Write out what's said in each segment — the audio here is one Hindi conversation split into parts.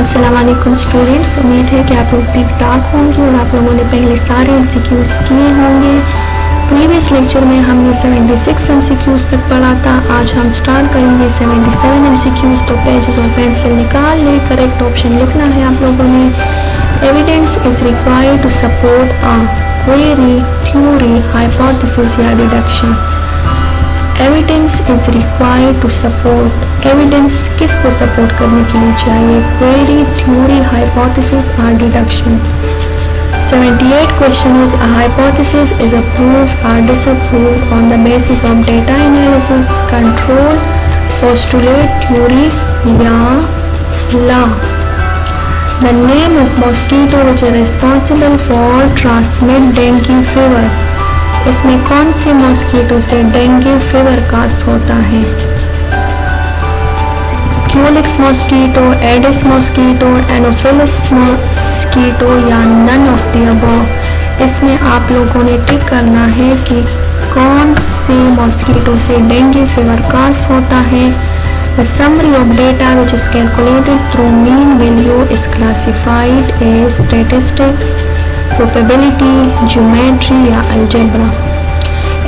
अस्सलाम वालेकुम स्टूडेंट्स, उम्मीद है कि आप लोग ठीक ठाक होंगे और आप लोगों ने पहले सारे एमसीक्यूज़ किए होंगे। प्रीवियस लेक्चर में हमने 76 एमसीक्यूज़ तक पढ़ा था। आज हम स्टार्ट करेंगे 77 एमसीक्यूज़। तो पेजेस और पेंसिल निकाल लें। करेक्ट ऑप्शन लिखना है आप लोगों ने। Evidence is required to support a query, theory, hypothesis या deduction. Evidence is required to support, evidence किसको सपोर्ट करने के लिए चाहिए? क्वेरी, थ्योरी, हाइपोथेसिस और deduction. 78 question is a hypothesis is a proof और disapprove on the basis of data analysis, control, postulate, theory या law. The name of mosquito which is responsible for transmit dengue fever. इसमें कौन से मॉस्किटो से डेंगू फीवर कास्ट होता है? Culex mosquito, Aedes mosquito, Anopheles mosquito या नन ऑफ द अबव। इसमें आप लोगों ने टिक करना है कि कौन से मॉस्किटो से डेंगू फीवर कास्ट होता है। The summary of data which is calculated through mean value is classified as statistic, probability, geometry या algebra.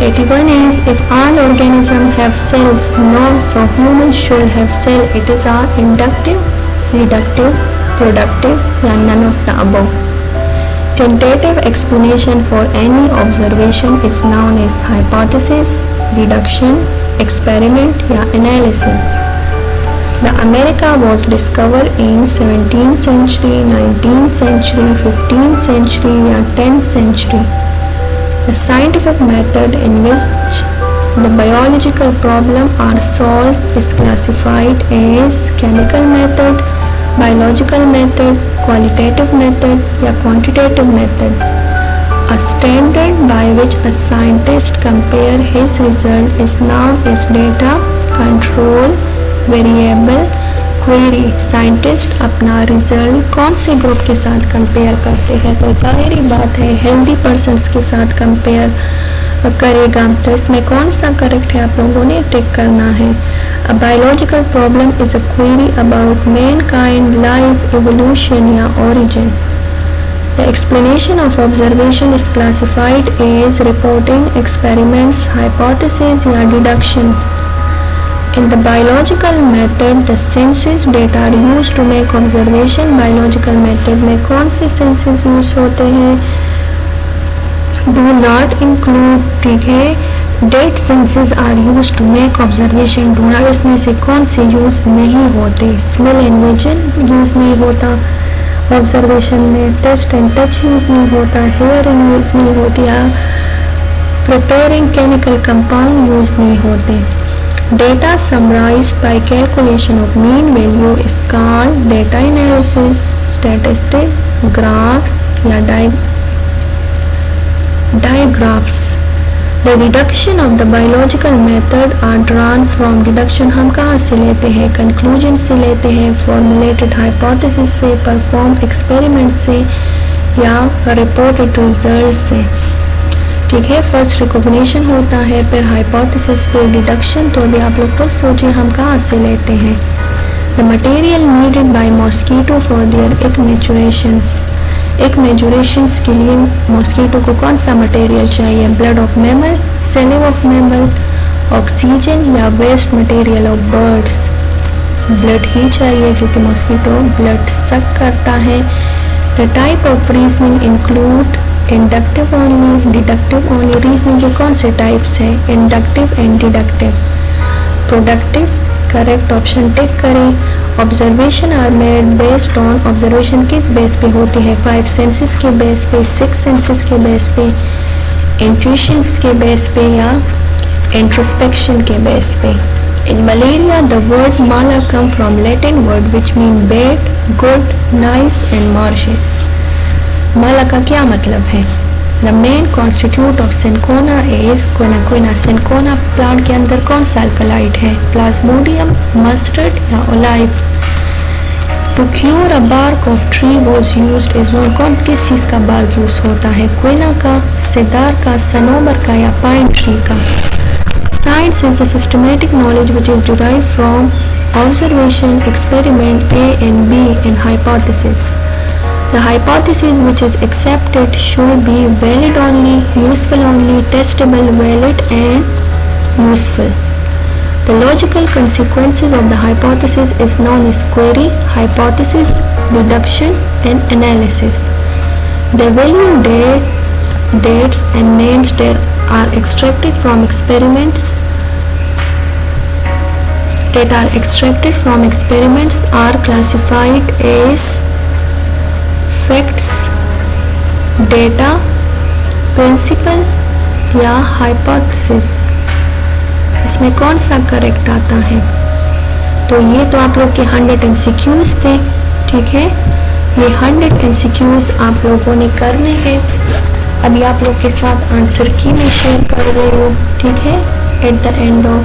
81 is if all organisms have cells, no, so humans should have cell. It is a inductive, reductive, productive या none of the above. Tentative explanation for any observation is known as hypothesis, deduction, experiment या analysis. The America was discovered in 17th century, 19th century, 15th century या 10th century. The scientific method in which the biological problem are solved is classified as chemical method, biological method, qualitative method या quantitative method. A standard by which a scientist compare his result is known as data, control, variable, query. Scientist अपना रिजल्ट कौन से ग्रुप के साथ कंपेयर करते हैं? तो जाहिर बात है हेल्दी पर्सन्स के साथ कंपेयर करेगा। तो इसमें कौन सा करेक्ट है आप लोगों ने टिक करना है। A biological problem is a query about mankind, life, evolution या origin. The explanation of observation is classified as reporting, experiments, hypothesis या deductions. In the biological method, the senses data are used to make observation. Biological method में कौन से senses use होते हैं? Do not include, ठीक है, dead senses are used to make observation. Do not इसमें से कौन से use नहीं होते? Smell and vision use नहीं होता observation में, taste and touch use नहीं होता, hearing use नहीं होती, preparing chemical compound use नहीं होते. Data summarized by calculation of mean value is called data analysis, statistic, graphs या digraphs. The deduction of the biological method are drawn from deduction हम कहाँ से लेते हैं? conclusion से लेते हैं, formulated hypothesis से, perform experiment से या reported results से। ठीक है, फर्स्ट रिकॉग्निशन होता है, फिर हाइपोथेसिस, फिर डिडक्शन। तो अभी आप लोग खुद सोचिए हम कहाँ से लेते हैं। The material needed by mosquito for their egg maturations. Egg maturations के लिए मॉस्किटो को कौन सा मटेरियल चाहिए? Blood of mammal, saliva of mammal, oxygen या waste material of birds. Blood ही चाहिए क्योंकि मॉस्किटो ब्लड सक करता है। The type of reasoning include inductive only, deductive only. Reasoning के कौन से टाइप्स हैं? Inductive and deductive. Productive, correct option tick करें। Observation are made based on, observation किस बेस पे होती है? 5 सेंसेस के बेस पे, 6 सेंसेस के बेस पे, इंट्यूशन के बेस पे या इंट्रोस्पेक्शन के बेस पे। In malaria the word mala come from Latin word which mean bad, good, nice and Mauritius. माला का क्या मतलब है? The main constitute of cinchona is quinine. Cinchona plant के अंदर कौन सा अल्कलाइड है? प्लाज्मोडियम, मस्टर्ड या olive. To cure a bark of tree was used is one, कौन किस चीज़ का बार्क यूज होता है? क्विना का, सिदार का, सनोबर का या पाइन ट्री का। Science is the systematic knowledge which is derived from observation, experiment A and B believe in hypothesis. The hypothesis which is accepted should be valid only, useful only, testable, valid and useful. The logical consequences of the hypothesis is known as query, hypothesis, deduction and analysis. The value dates and names that are extracted from experiments are classified as facts, data, principle या hypothesis. इसमें कौन सा करेक्ट आता है? तो ये तो आप लोग के 100 MCQs थे, ठीक है। ये 100 MCQs आप लोगों ने करने हैं। अभी आप लोग के साथ आंसर की मैं शेयर कर रही हूँ, ठीक है, at the end of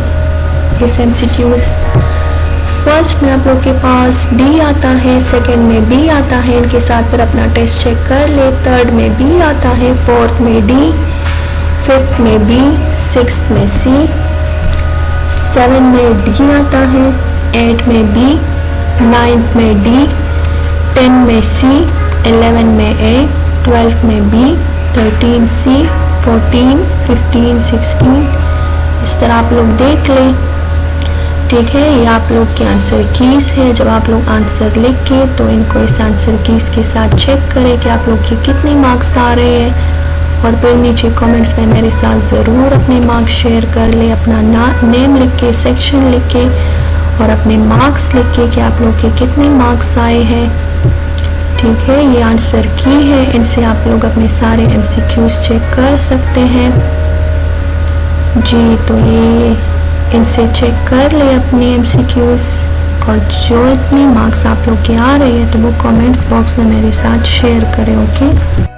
this MCQs। First में आप लोग के पास डी आता है, सेकंड में बी आता है, इनके साथ फिर अपना टेस्ट चेक कर ले। थर्ड में बी आता है, फोर्थ में डी, फिफ्थ में बी, सिक्स्थ में सी, 7 में डी आता है, 8 में बी, 9 में डी, 10 में सी, 11 में ए, 12 में बी, 13 सी, 14, 15, 16 इस तरह आप लोग देख लें, ठीक है। ये आप लोग के आंसर कीज है। जब आप लोग आंसर लिख के तो इनको इस आंसर कीज के साथ चेक करें कि आप लोग के कितने मार्क्स आ रहे हैं, और फिर नीचे कमेंट्स में मेरे साथ ज़रूर अपने मार्क्स शेयर कर ले, अपना नेम लिख के, सेक्शन लिख के और अपने मार्क्स लिख के कि आप लोग के कितने मार्क्स आए हैं, ठीक है। ये आंसर की है, इनसे आप लोग अपने सारे MCQs चेक कर सकते हैं जी। तो ये इनसे चेक कर ले अपने MCQs, और जो इतने मार्क्स आप लोग के आ रहे हैं तो वो कमेंट्स बॉक्स में मेरे साथ शेयर करें, ओके।